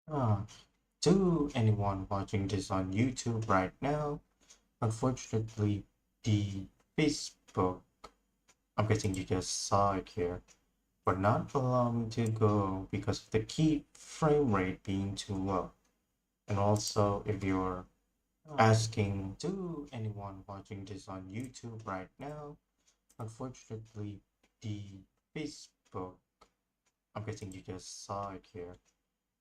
Ah, to anyone watching this on YouTube right now, unfortunately, the Facebook, I'm guessing you just saw it here, but not allowing me to go because of the key frame rate being too low. And also, if you're asking to anyone watching this on YouTube right now, unfortunately, the Facebook, I'm guessing you just saw it here,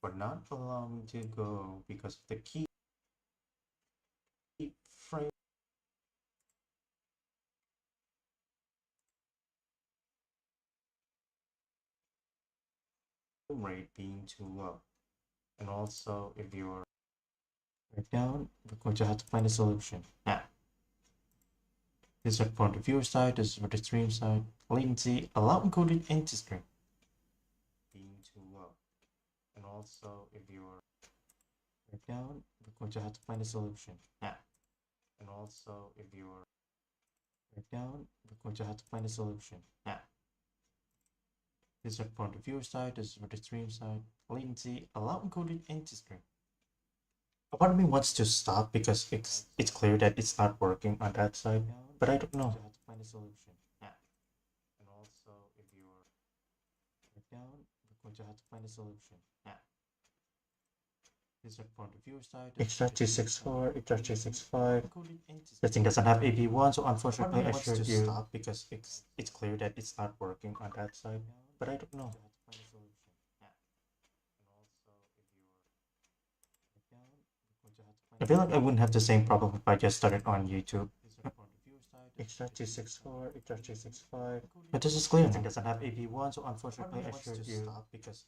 but not allowing me to go because of the key frame rate being too low. And also, if you're right down, we're going to have to find a solution. Now, this is from the viewer side, this is for the stream side. Latency, allow encoded into stream being too low. And also, if you're right down, we're going to have to find a solution. Now, and also, if you're right down, we're going to have to find a solution. Now, this is from the viewer side, this is for the stream side. Latency, allow encoded into stream. A part of me wants to stop because it's clear that it's not working on that side, but I don't know. You have to find a solution. Yeah. And also, if you're right down, we're going to have to find a solution. Yeah. This is from the viewer side. H.264, H.265. This thing doesn't have AP1, so unfortunately I should stop because it's clear that it's not working on that side, but I don't know. I feel like I wouldn't have the same problem if I just started on YouTube. H.264, H.265. But this is clear. It doesn't have AP1, so unfortunately I should stop because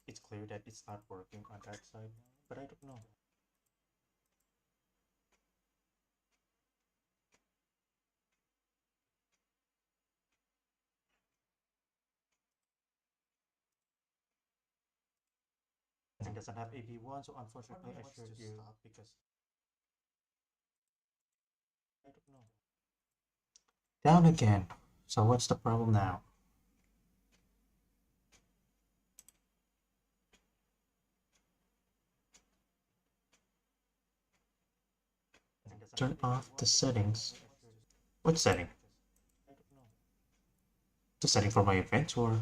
it's clear that it's not working on that side, but I don't know. It doesn't have AP1, so unfortunately I should stop because I don't know. Down again. So what's the problem now? Turn off the settings. What setting? The setting for my events or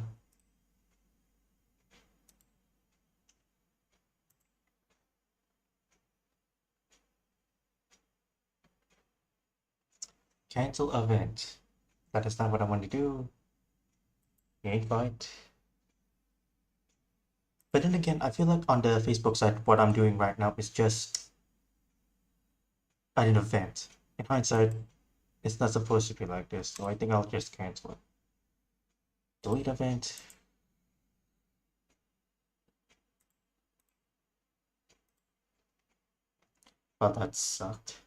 cancel event. That is not what I want to do. Invite. But then again, I feel like on the Facebook side, what I'm doing right now is just an event. In hindsight, it's not supposed to be like this, so I think I'll just cancel it. Delete event. Well, that sucked.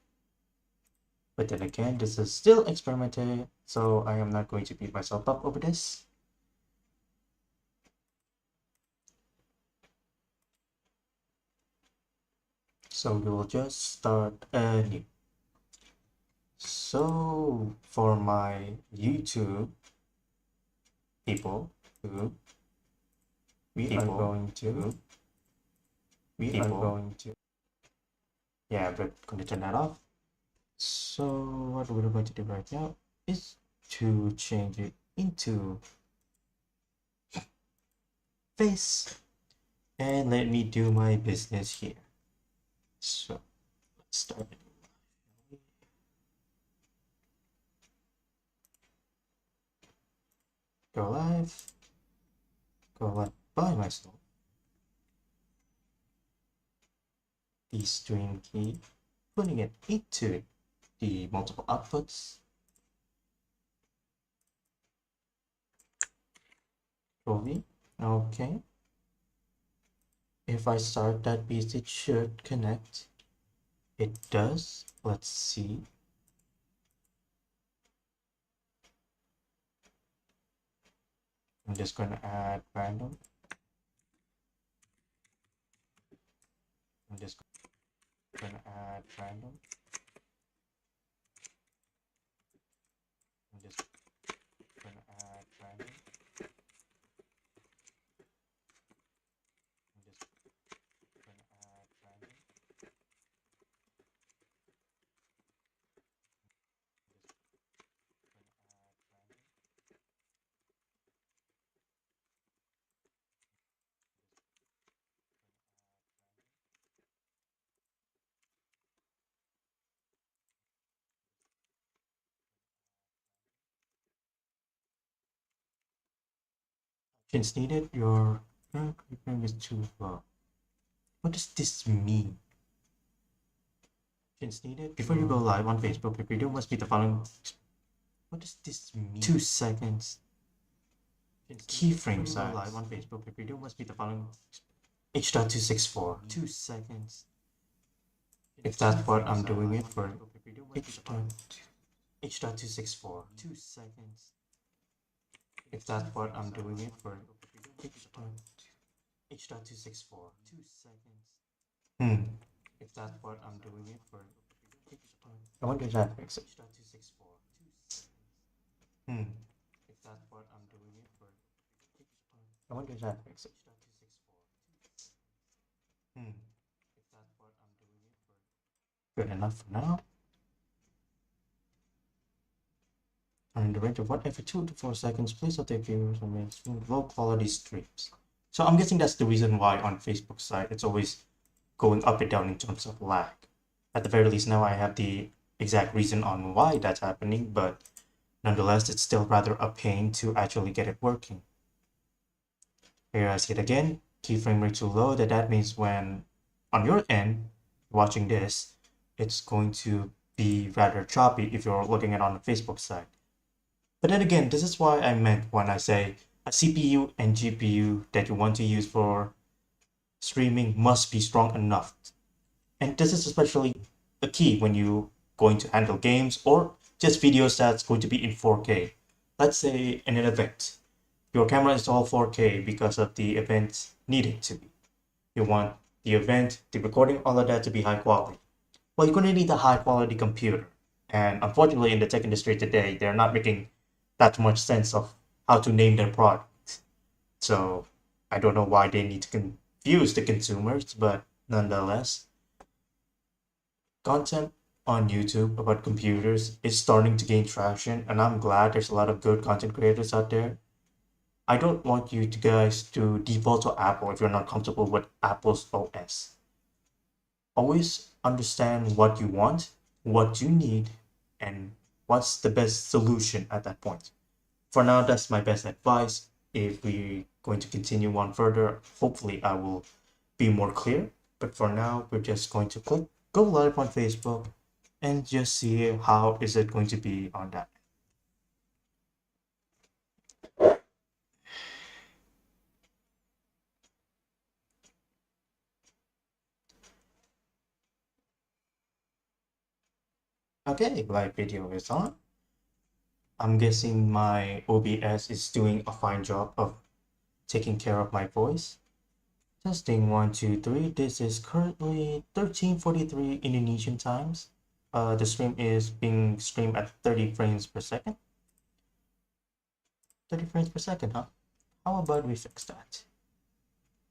But then again, this is still experimental, so I am not going to beat myself up over this. So we will just start new. So for my YouTube people, we are going to, yeah, we're going to turn that off. So what we're going to do right now is to change it into face, and let me do my business here. So let's start it. Go live, go live by myself. The stream key, putting it into the multiple outputs. Control V. Okay. If I start that piece, it should connect. It does. Let's see. I'm just going to add random. I'm just going to add random. I'm just going to add random. I'm just going to Since needed, your current frame is too low. What does this mean? Since needed, before you go live on Facebook, the video must be the following. What does this mean? 2 seconds. Keyframe size. Live on Facebook, the video must be the following. H.264. 2 seconds. If that's what I'm doing it for. H.264. 2 seconds. If that's what I'm doing it for. H.264. 2 seconds. If that's what I'm doing it for. I wonder if that makes it. H.264. 2 seconds. If that's what I'm doing it for. I wonder if that makes it. If that's what I'm doing it for. Good enough for now. In the range of 1 every 2 to 4 seconds, please update viewers and make low quality streams. So I'm guessing that's the reason why on Facebook side it's always going up and down in terms of lag. At the very least now I have the exact reason on why that's happening, but nonetheless it's still rather a pain to actually get it working. Here I see it again, keyframe rate too low, that means when on your end watching this, it's going to be rather choppy if you're looking at it on the Facebook side. But then again, this is why I meant when I say a CPU and GPU that you want to use for streaming must be strong enough. And this is especially a key when you're going to handle games or just videos that's going to be in 4K. Let's say in an event, your camera is all 4K because of the event needing to be. You want the event, the recording, all of that to be high quality. Well, you're going to need a high quality computer. And unfortunately in the tech industry today, they're not making that much sense of how to name their product. So I don't know why they need to confuse the consumers, but nonetheless, content on YouTube about computers is starting to gain traction, and I'm glad there's a lot of good content creators out there. I don't want you guys to default to Apple if you're not comfortable with Apple's OS. Always understand what you want, what you need, and what's the best solution at that point. For now, that's my best advice. If we're going to continue on further, hopefully I will be more clear. But for now, we're just going to go live on Facebook and just see how is it going to be on that. Okay, live video is on. I'm guessing my OBS is doing a fine job of taking care of my voice. Testing 1, 2, 3. This is currently 13:43 Indonesian times. The stream is being streamed at 30 frames per second. 30 frames per second, huh? How about we fix that?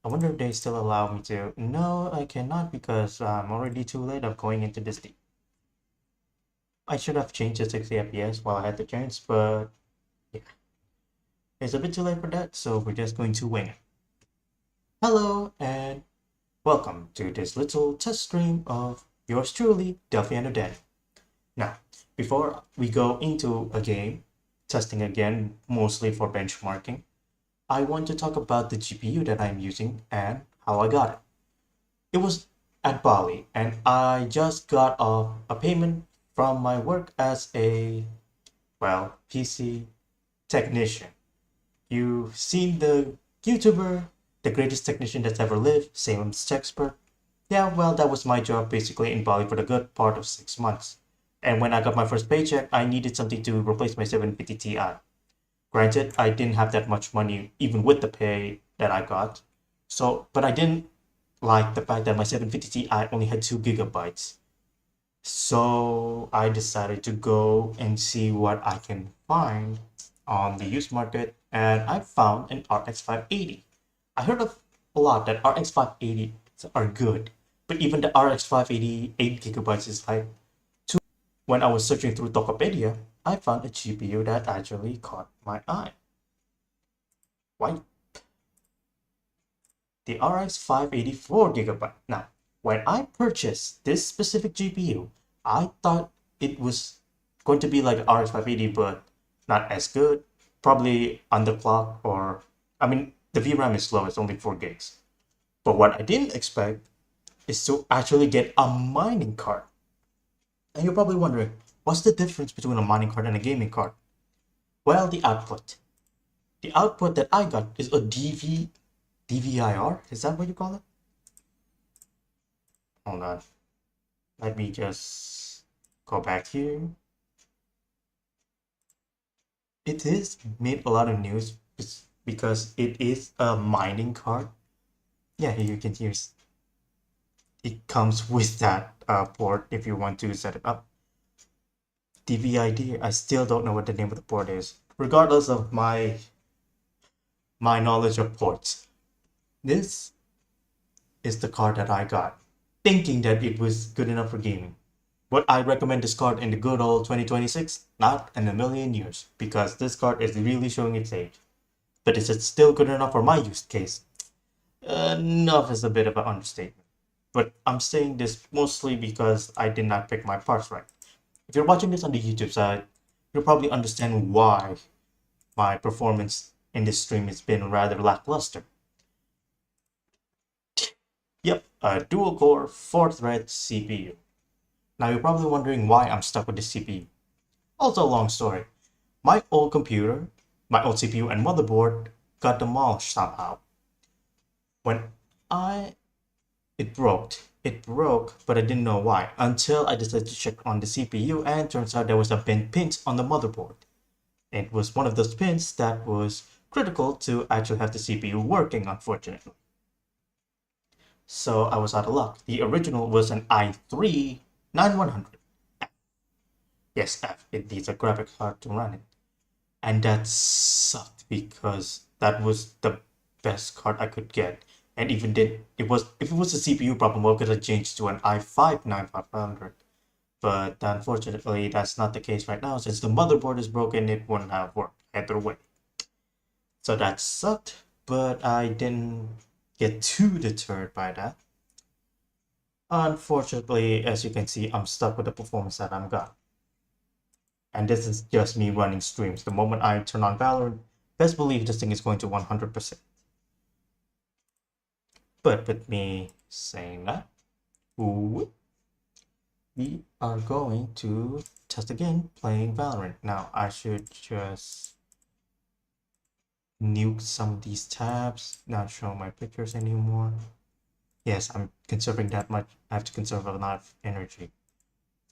I wonder if they still allow me to. No, I cannot because I'm already too late of going into this deep. I should have changed to 60 FPS while I had the chance, but yeah. It's a bit too late for that, so we're just going to wing it. Hello, and welcome to this little test stream of yours truly, Delphiano Daddy. Now, before we go into a game, testing again, mostly for benchmarking, I want to talk about the GPU that I'm using and how I got it. It was at Bali, and I just got a payment from my work as a, well, PC technician. You've seen the YouTuber, the greatest technician that's ever lived, Salem's Techspert. Yeah, well, that was my job basically in Bali for the good part of 6 months. And when I got my first paycheck, I needed something to replace my 750 Ti. Granted, I didn't have that much money even with the pay that I got. So, but I didn't like the fact that my 750 Ti only had 2 gigabytes. So I decided to go and see what I can find on the used market, and I found an RX 580. I heard of a lot that RX 580 are good, but even the RX 580 8 gigabytes is like too. When I was searching through Tokopedia, I found a GPU that actually caught my eye. Why? The RX 584 gigabyte. Now, when I purchased this specific GPU, I thought it was going to be like RX 580, but not as good, probably underclocked or I mean, the VRAM is slow, it's only 4 gigs. But what I didn't expect is to actually get a mining card. And you're probably wondering, what's the difference between a mining card and a gaming card? Well, the output. The output that I got is a DVIR? Is that what you call it? Hold on. Let me just go back here. It is made a lot of news because it is a mining card. Yeah, here you can hear it comes with that port if you want to set it up. DVID, I still don't know what the name of the port is. Regardless of my knowledge of ports, this is the card that I got, thinking that it was good enough for gaming. Would I recommend this card in the good old 2026? Not in a million years, because this card is really showing its age. But is it still good enough for my use case? Enough is a bit of an understatement. But I'm saying this mostly because I did not pick my parts right. If you're watching this on the YouTube side, you'll probably understand why my performance in this stream has been rather lackluster. Yep, a dual-core 4-thread CPU. Now you're probably wondering why I'm stuck with the CPU. Also a long story. My old computer, my old CPU and motherboard got demolished somehow. It broke. It broke, but I didn't know why until I decided to check on the CPU, and turns out there was a bent pin on the motherboard. It was one of those pins that was critical to actually have the CPU working, unfortunately. So I was out of luck. The original was an i3 9100. Yes, F. It needs a graphic card to run it. And that sucked because that was the best card I could get. And even then, if it was a CPU problem, I could have changed to an i5 9500. But unfortunately, that's not the case right now. Since the motherboard is broken, it wouldn't have worked either way. So that sucked, but I didn't get too deterred by that. Unfortunately, as you can see, I'm stuck with the performance that I've got. And this is just me running streams. The moment I turn on Valorant, best believe this thing is going to 100%. But with me saying that, we are going to test again playing Valorant. Now I should just nuke some of these tabs, not show my pictures anymore. Yes, I'm conserving that much. I have to conserve a lot of energy.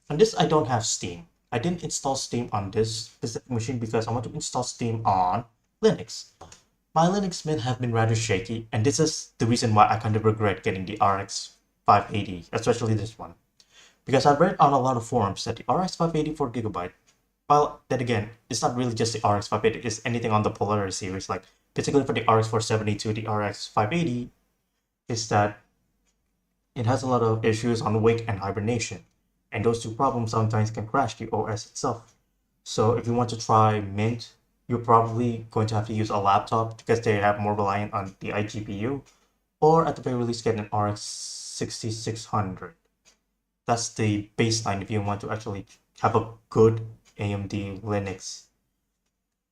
On this, I don't have Steam. I didn't install Steam on this specific machine because I want to install Steam on Linux. My Linux may have been rather shaky, and this is the reason why I kind of regret getting the RX 580, especially this one. Because I've read on a lot of forums that the RX 580 4GB, well, then again, it's not really just the RX 580, it's anything on the Polaris series, like particularly for the RX 470 to the RX 580, is that it has a lot of issues on wake and hibernation. And those two problems sometimes can crash the OS itself. So if you want to try Mint, you're probably going to have to use a laptop because they have more reliant on the iGPU, or at the very least get an RX 6600. That's the baseline if you want to actually have a good AMD Linux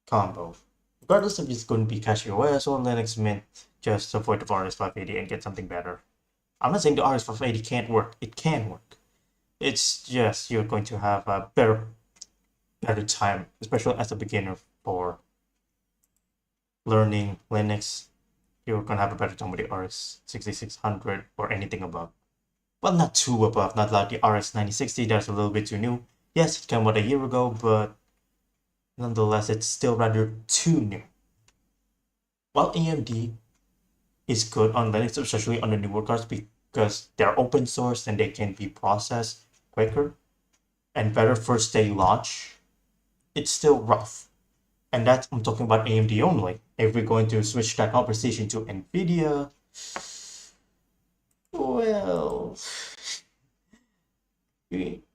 combo. Regardless if it's going to be Casio OS or Linux Mint, just avoid the RX 580 and get something better. I'm not saying the RX 580 can't work. It can work. It's just you're going to have a better time, especially as a beginner for learning Linux. You're going to have a better time with the RX 6600 or anything above. Well, not too above, not like the RX 9060, that's a little bit too new. Yes, it came out a year ago, but nonetheless, it's still rather too new. While AMD is good on Linux, especially on the newer cards, because they're open source and they can be processed quicker and better first day launch, it's still rough. And that's, I'm talking about AMD only. If we're going to switch that conversation to NVIDIA, well,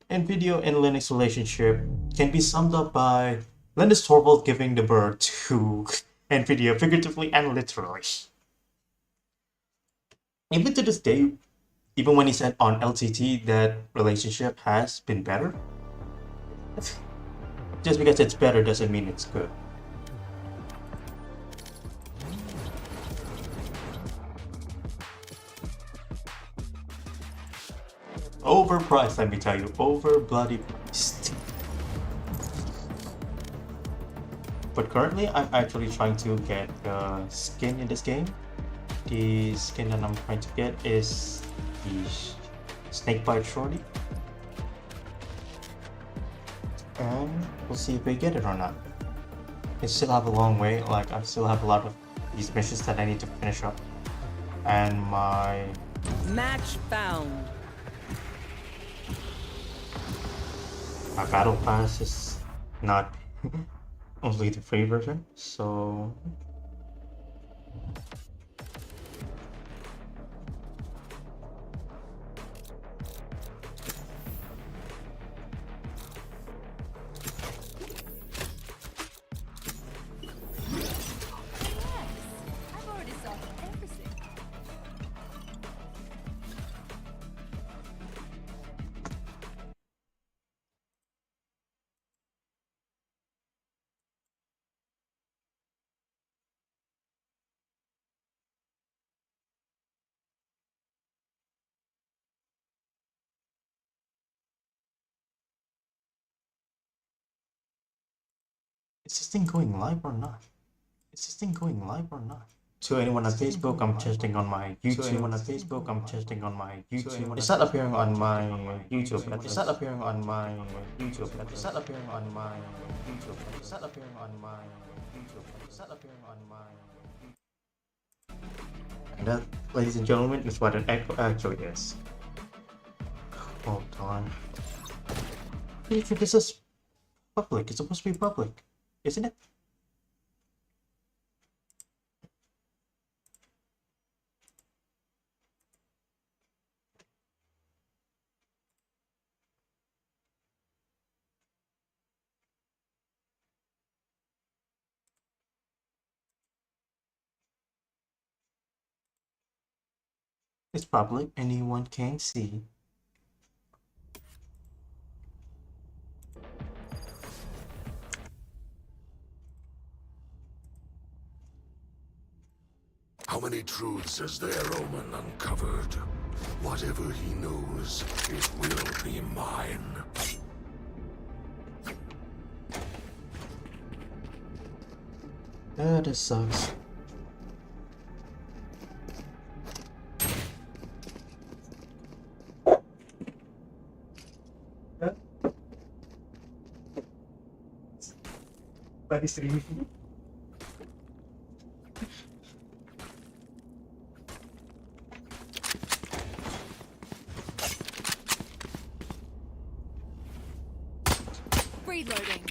NVIDIA and Linux relationship can be summed up by Linus Torvald giving the bird to NVIDIA figuratively and literally. Even to this day, even when he said on LTT that relationship has been better, just because it's better doesn't mean it's good. overpriced, let me tell you. Over bloody priced. But currently, I'm actually trying to get skin in this game. The skin that I'm trying to get is the Snakebite Shorty. And we'll see if we get it or not. I still have a long way, like I still have a lot of these missions that I need to finish up. And my match found. My battle pass is not only the free version, so is this thing going live or not? Is this thing going live or not? To anyone on Facebook, I'm testing on my YouTube. To anyone on Facebook, I'm testing on my YouTube. It's not appearing on my YouTube. It's not appearing on my YouTube. It's not appearing on my YouTube. It's not appearing on my YouTube. It's not appearing on my. And that, ladies and gentlemen, is what an echo actually is. Hold on. This is public. It's supposed to be public, isn't it? It's public. Anyone can see. How many truths has their Omen uncovered? Whatever he knows, it will be mine. This sucks. Tadi serius. Reloading.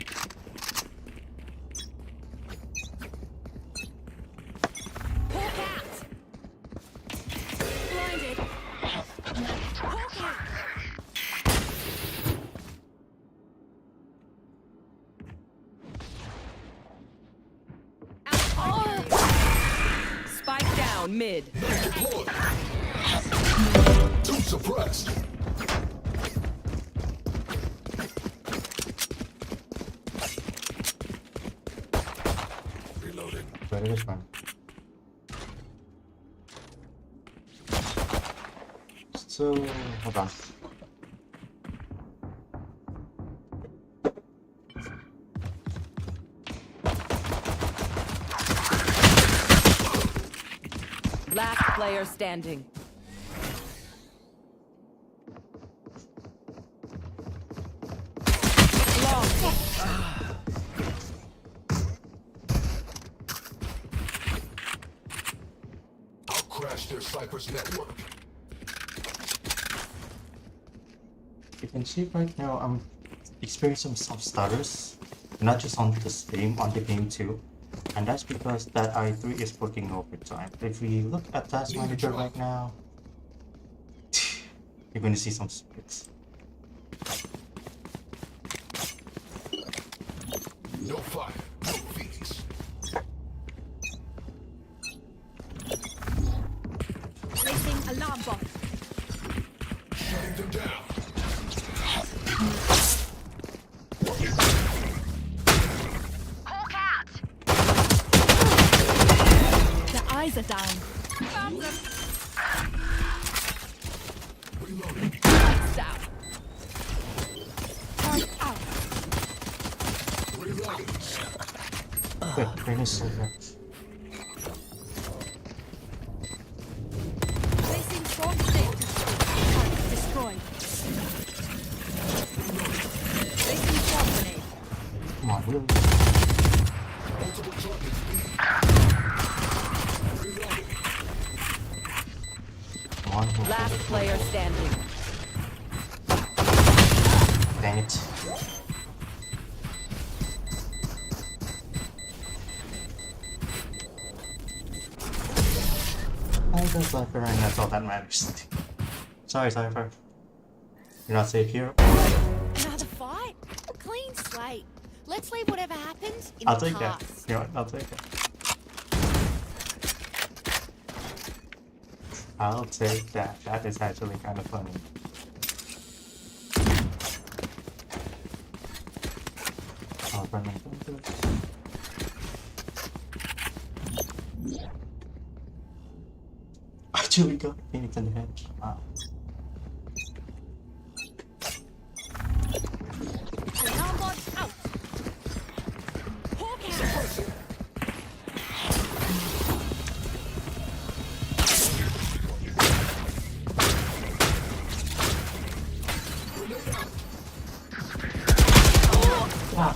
Hawk out. Blinded. Hawk out. Spike down mid. Too suppressed. Reloading. Where is this one? So, hold on. Last player standing. Long. I'll crash their Cypress network. You can see right now I'm experiencing some stutters, not just on the stream, on the game too. And that's because that i3 is working overtime. If we look at Task Manager right now, you're going to see some spits. No fire, no fees. Placing alarm bot. Shutting them down. Eyes are down. Reloading. Turret out. Turret out. Wait, Green is still there. Placing strong state. Turret destroyed. Placing swarm grenade. Come on, really? Come on, Last player standing. dang it. I got Cypher and that's all that matters. Sorry, Cypher. You're not safe here. Another fight? Clean slate. Let's leave whatever happens in I'll the take that. past. You know what? I'll take it. I'll take that. That is actually kind of funny. I'll run into this. Actually got Phoenix in the head. Wow. Alarm bot out. Hawk out. Wow.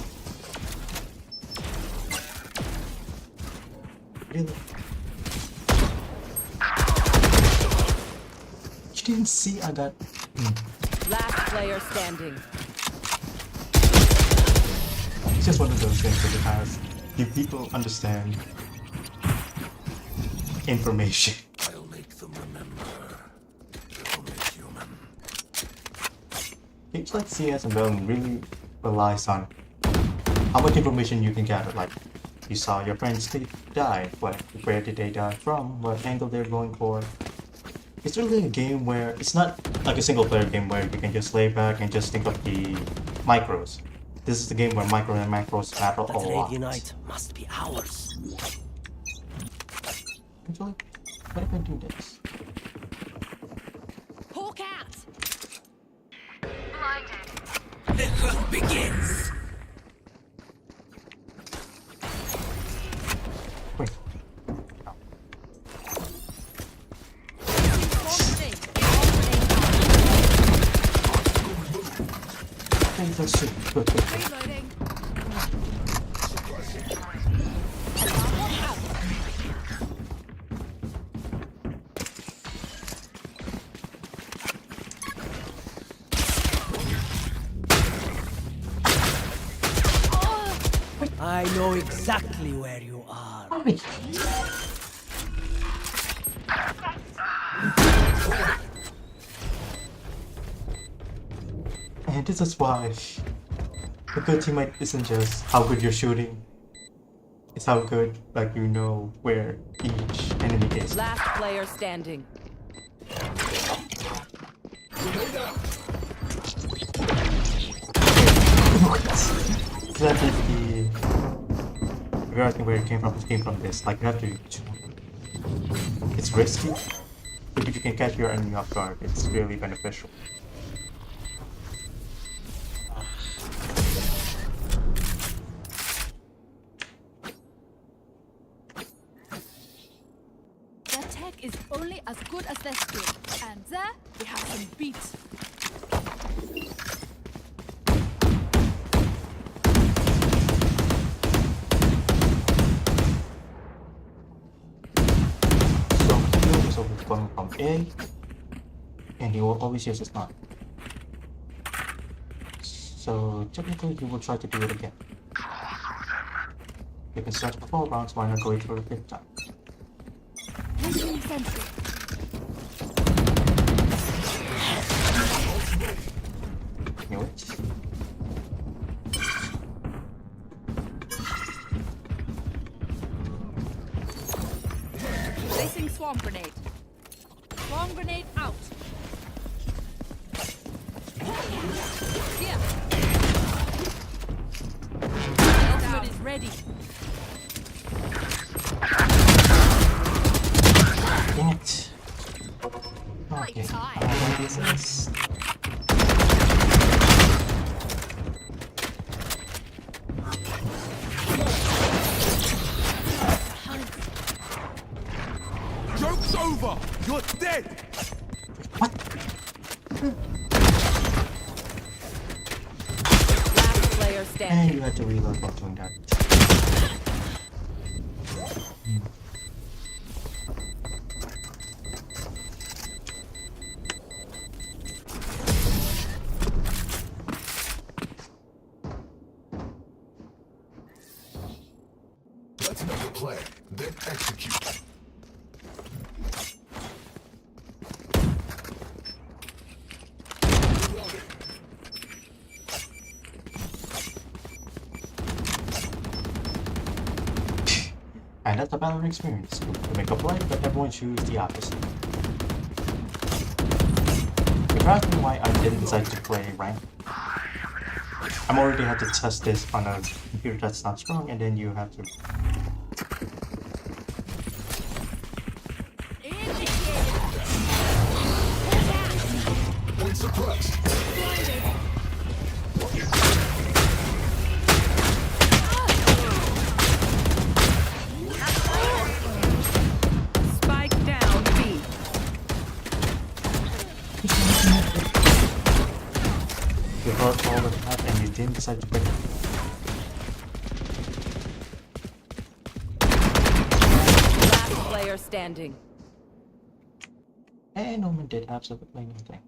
Really? You didn't see I got... Last player standing. It's just one of those things in the past. If people understand information. I'll make them remember. Only human. Games like CS and Valorant really relies on how much information you can gather. Like, you saw your friends die. Where did they die from? What angle they're going for? It's really a game where it's not like a single player game where you can just lay back and just think of the micros. This is the game where micro and macros matter a That lot. Radianite must be ours. Actually, what if I do this? Hawk out. The hunt begins. Wait. Swarm grenade. Okay, that's true. Good, good, good. Reloading. Alarm bot out. I know exactly where you are. And this is why a good teammate isn't just how good you're shooting. It's how good, like, you know where each enemy is. Last player standing. That is the regarding where it came from this. Like, you have to. It's risky, but if you can catch your enemy off guard, it's really beneficial. Their tech is only as good as their skill. And there, we have some beats. So Kilo is always going from A, and he will always use his knife. So technically, he will try to do it again. You can start for 4 rounds, why not go it for the 5th time? Placing sentry. Knew it. Placing swarm grenade. Swarm grenade out. Here. Ultimate is ready. Dang it. Okay. Tight. This is Joke's over! You're dead! Last player standing. And you had to reload while doing that. Let's make a plan, then execute. And that's a Valorant experience. You make a play, but everyone chooses the opposite. If you ask me why I didn't decide to play rank, I'm already had to test this on a computer that's not strong, and then you have to. Point suppressed. Spike down B. You heard all of that, and you didn't decide to play. Last player standing. And Omen did absolutely nothing.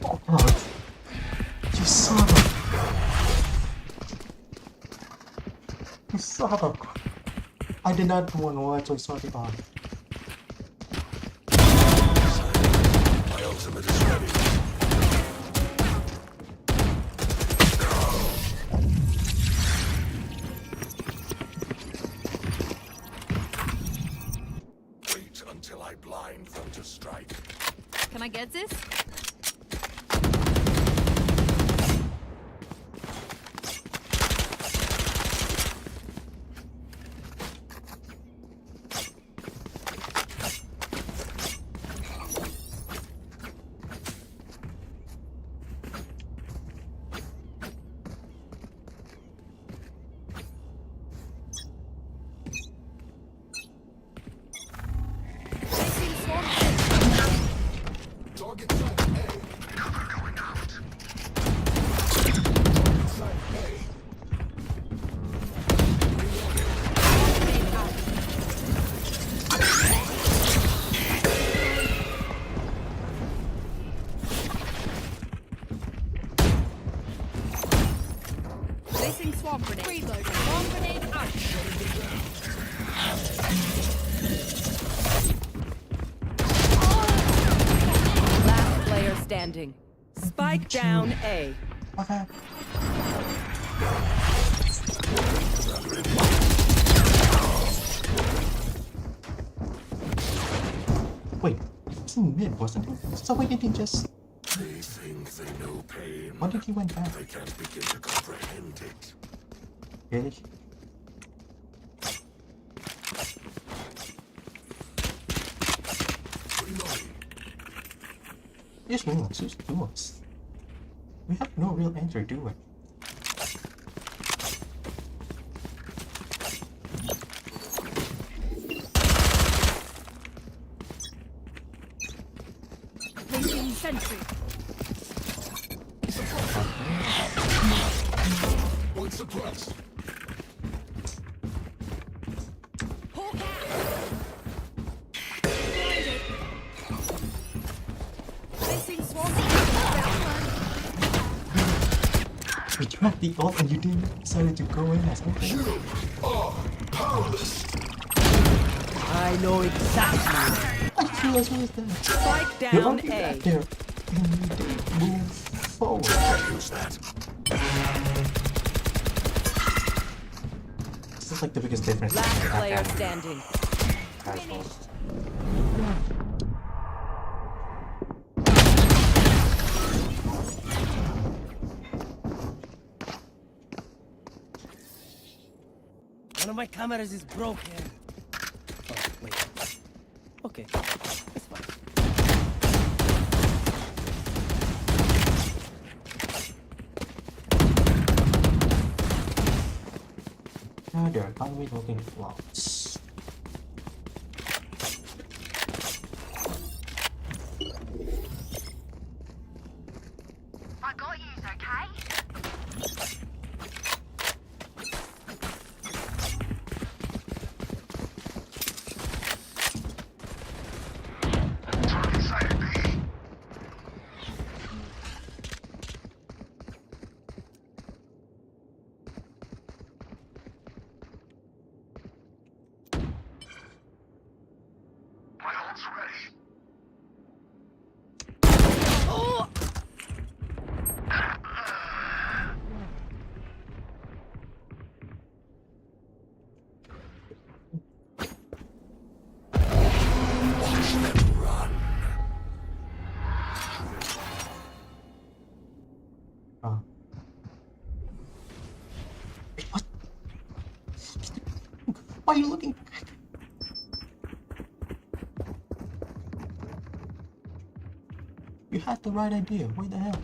Oh god. You son of... You son of... I did not want to watch, I saw the on. My ultimate is ready. Wait until I blind them to strike. Can I get this? Target site A. Cover going out. Site A. Placing swarm grenade. Reload. Swarm grenade out. Last player standing. Spike down A. Okay. Wait, it was in mid, wasn't it? So why did he just... They think they know pain. Why did he went back? They can't begin to comprehend it. Really? Reloading. Just nuance, just nuance. We have no real answer, do we? Placing sentry. Point suppressed. Hawk out. Blinded. Placing swarm grenade. We tried the ult and you didn't decide to go in as well. You are powerless. I know exactly. I feel as well as that. Spike You're down already A. back there. You need to move forward. Can't use that. This is like the biggest difference. Last between player that and standing. casuals. One of my cameras is broken. Oh, wait. Okay, that's fine. their economy looking flawless. I got yous, okay? Target sighted B. My ult's ready. Watch them run. Oh. Wait, what? Why are you looking back? You had the right idea. What the hell?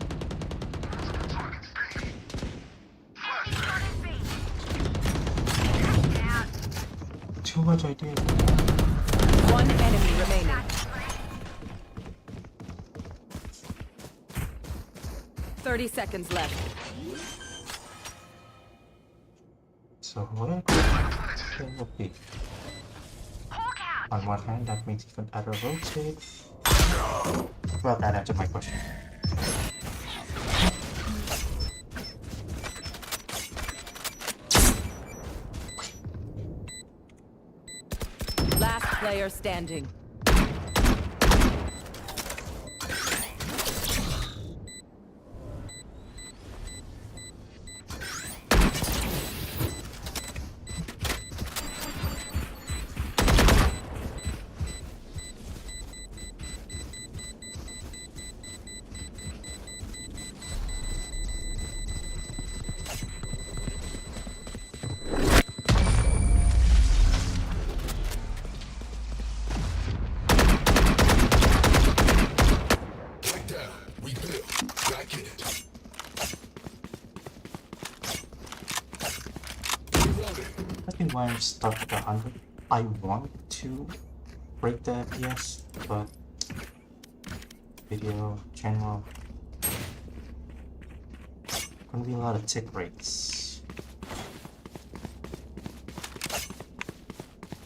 Target's B. Enemy spotted B. Out. Too much ideas. One enemy remaining. 30 seconds left. So what? Can it be? Hawk out. On one hand, that means you can either rotate. Well, that answered my question. Last player standing. Right down. Rebuild. Back in it. Reloading. I think why I'm stuck at 100. I want to break the FPS, but video channel gonna be a lot of tick rates.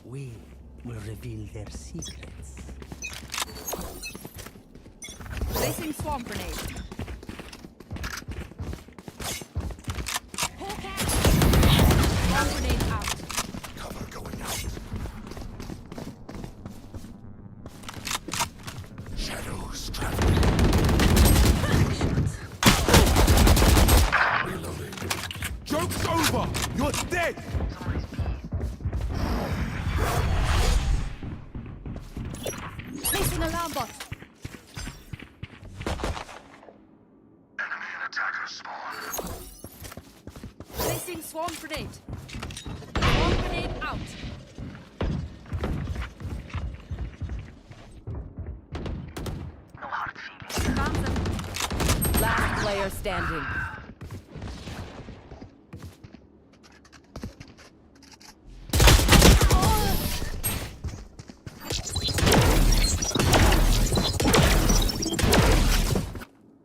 We will reveal their secrets. Placing swarm grenade. Hawk out. Swarm grenade out. Cover going out. Shadows traveling. Reloading. Joke's over! You're dead! Placing alarm bot. Enemy and attacker spawn. Placing swarm grenade. Swarm grenade out. No hard feelings. Found them. Last player standing.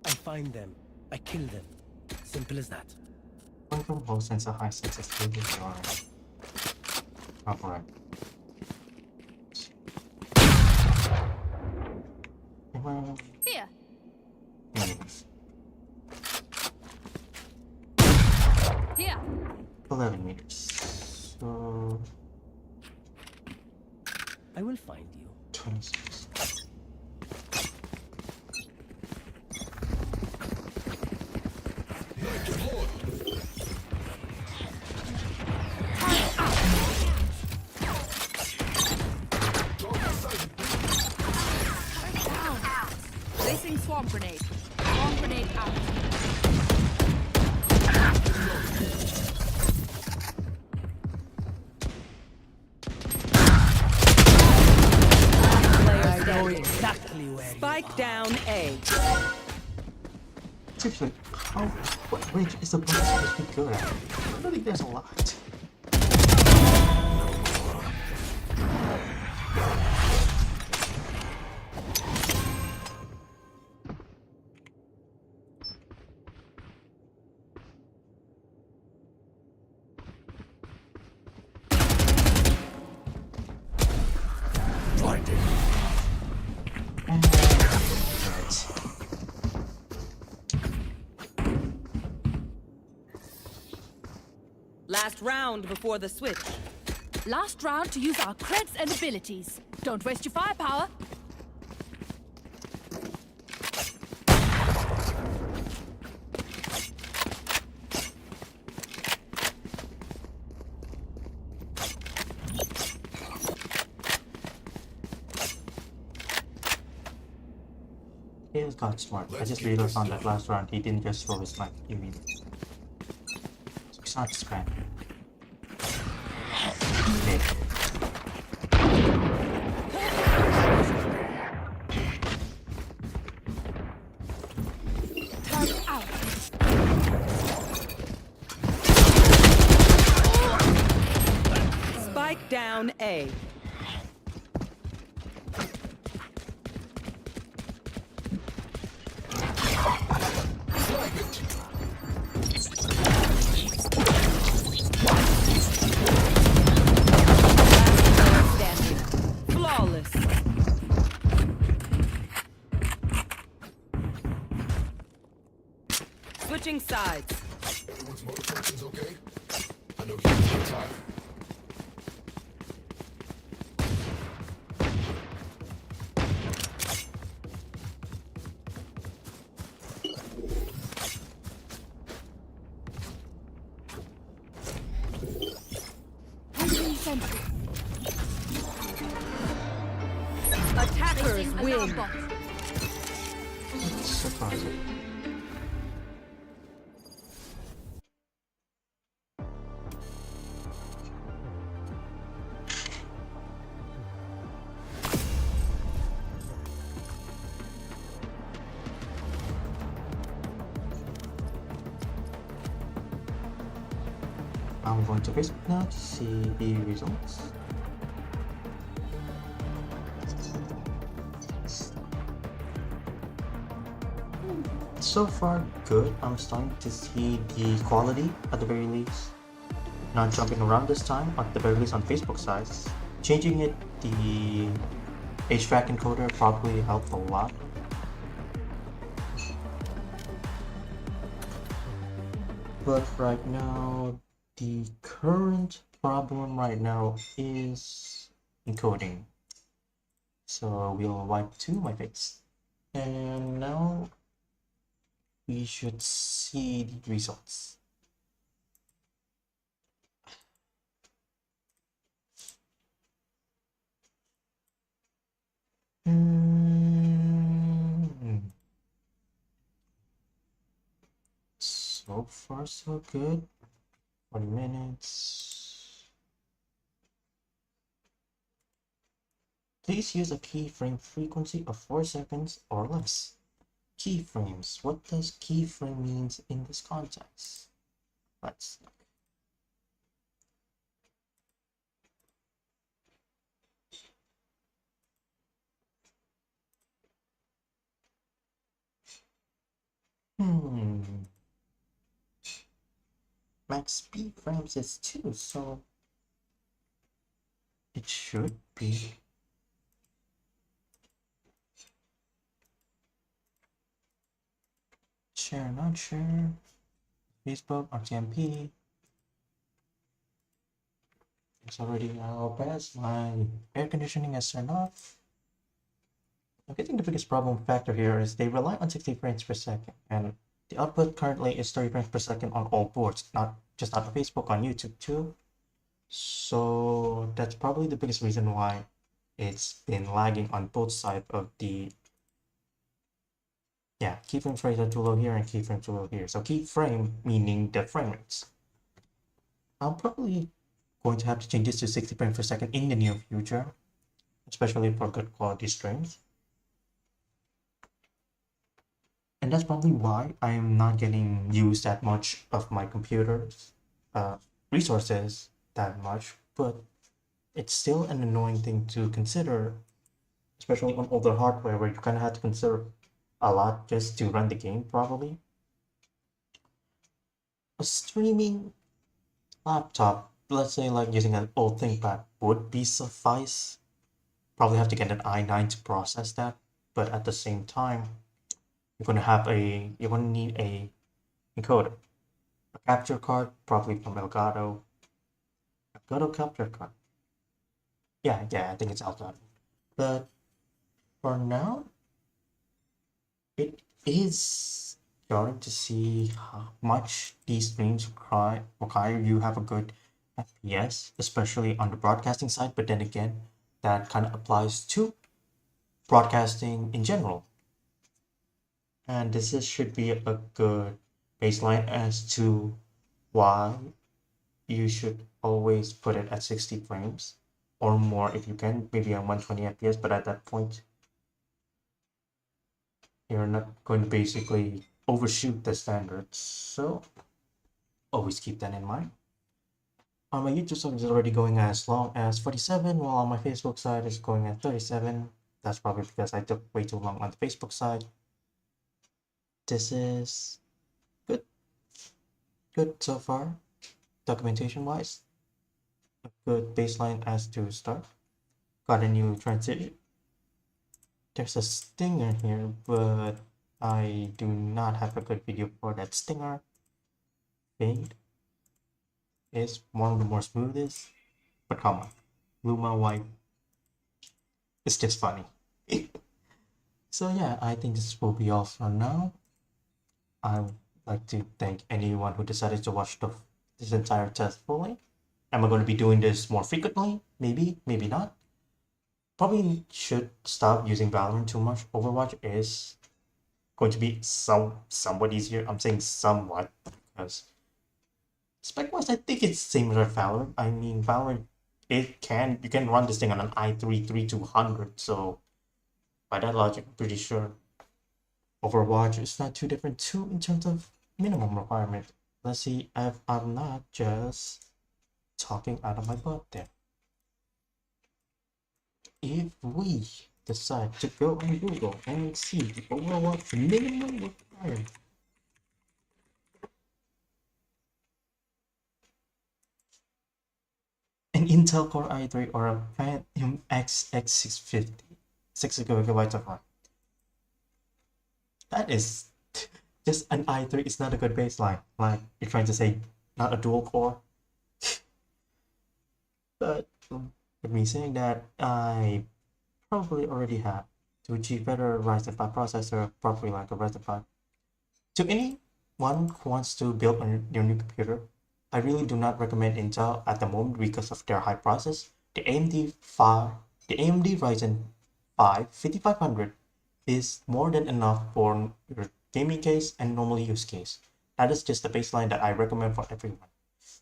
I find them. I kill them. Simple as that. Going from low sense to high sense is really jarring. Alright. Well, Here. anyways. Here. 11 meters. So, I will find you. 26. Knife deployed. Target sighted. Placing swarm grenade. Swarm grenade out. Player standing. Exactly where Spike down A. Seriously, how, what range is the box supposed to be good at? I don't think there's a lot. Last round before the switch. Last round to use our creds and abilities. Don't waste your firepower. He has got smart. I just realized on that last round he didn't just throw his knife. He mean. So he's not just crank. Okay. Turn out. Spike down A. Standing. Flawless. Switching sides. Everyone's motor functions okay? I know you're tired. Placing sentry. Attackers Placing alarm win. bot. That's surprising. I'm going to Facebook now to see the results. So far, good. I'm starting to see the quality at the very least. Not jumping around this time, at the very least on Facebook side. Changing it, the HVAC encoder probably helped a lot. But right now, the current problem right now is encoding. So we'll wipe to my face. And now we should see the results. So far, so good. 40 minutes. Please use a keyframe frequency of 4 seconds or less. Keyframes. What does keyframe means in this context? Let's look. Max speed frames is 2, so it should be. Share, not share. Facebook, RTMP. It's already now past. My air conditioning is turned off. I think the biggest problem factor here is they rely on 60 frames per second, and the output currently is 30 frames per second on all boards, not just on Facebook, on YouTube too. So that's probably the biggest reason why it's been lagging on both sides of the keyframe rates are too low here and keyframe too low here. So keyframe meaning the frame rates. I'm probably going to have to change this to 60 frames per second in the near future, especially for good quality streams. And that's probably why I am not getting used that much of my computer's resources that much, but it's still an annoying thing to consider, especially on older hardware where you kind of have to consider a lot just to run the game properly. A streaming laptop, let's say like using an old ThinkPad, would be suffice. Probably have to get an i9 to process that, but at the same time, you're gonna need a encoder, a capture card, probably from Elgato. Elgato capture card. Yeah, I think it's Elgato. But for now, it is jarring to see how much these streams require you have a good FPS, especially on the broadcasting side. But then again, that kind of applies to broadcasting in general. And should be a good baseline as to why you should always put it at 60 frames or more if you can, maybe on 120 FPS, but at that point, you're not going to basically overshoot the standards. So always keep that in mind. On my YouTube side is already going as long as 47, while on my Facebook side is going at 37. That's probably because I took way too long on the Facebook side. This is good so far, documentation wise. A good baseline as to start. Got a new transition. There's a stinger here, but I do not have a good video for that stinger. Fade is one of the more smoothest, but come on, Luma White. It's just funny. So yeah, I think this will be all for now. I would like to thank anyone who decided to watch this entire test fully. Am I going to be doing this more frequently? Maybe, maybe not. Probably should stop using Valorant too much. Overwatch is going to be somewhat easier. I'm saying somewhat because spec-wise, I think it's similar to Valorant. I mean, Valorant, you can run this thing on an i3 3200. So by that logic, I'm pretty sure Overwatch is not too different too in terms of minimum requirement. Let's see if I'm not just talking out of my butt there. If we decide to go on Google and see the Overwatch minimum requirement, an Intel Core i3 or a Phantom XX650, 6 gigabytes of RAM. That is just an i3. It's not a good baseline. Like you're trying to say, not a dual core. But with me saying that, I probably already have to achieve better Ryzen 5 processor, probably like a Ryzen 5. To anyone who wants to build on your new computer, I really do not recommend Intel at the moment because of their high process. The AMD Ryzen 5 5500 is more than enough for your gaming case and normal use case. That is just the baseline that I recommend for everyone.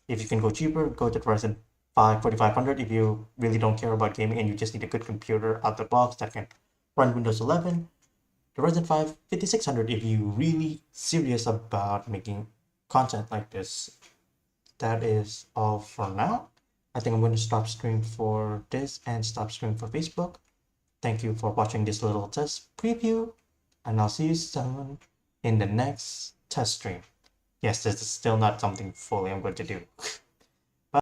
If you can go cheaper, go to Ryzen 5 4500 if you really don't care about gaming and you just need a good computer out the box that can run Windows 11. The Ryzen 5 5600 if you're really serious about making content like this. That is all for now. I think I'm going to stop stream for this and stop stream for Facebook. Thank you for watching this little test preview, and I'll see you soon in the next test stream. Yes, this is still not something fully I'm going to do.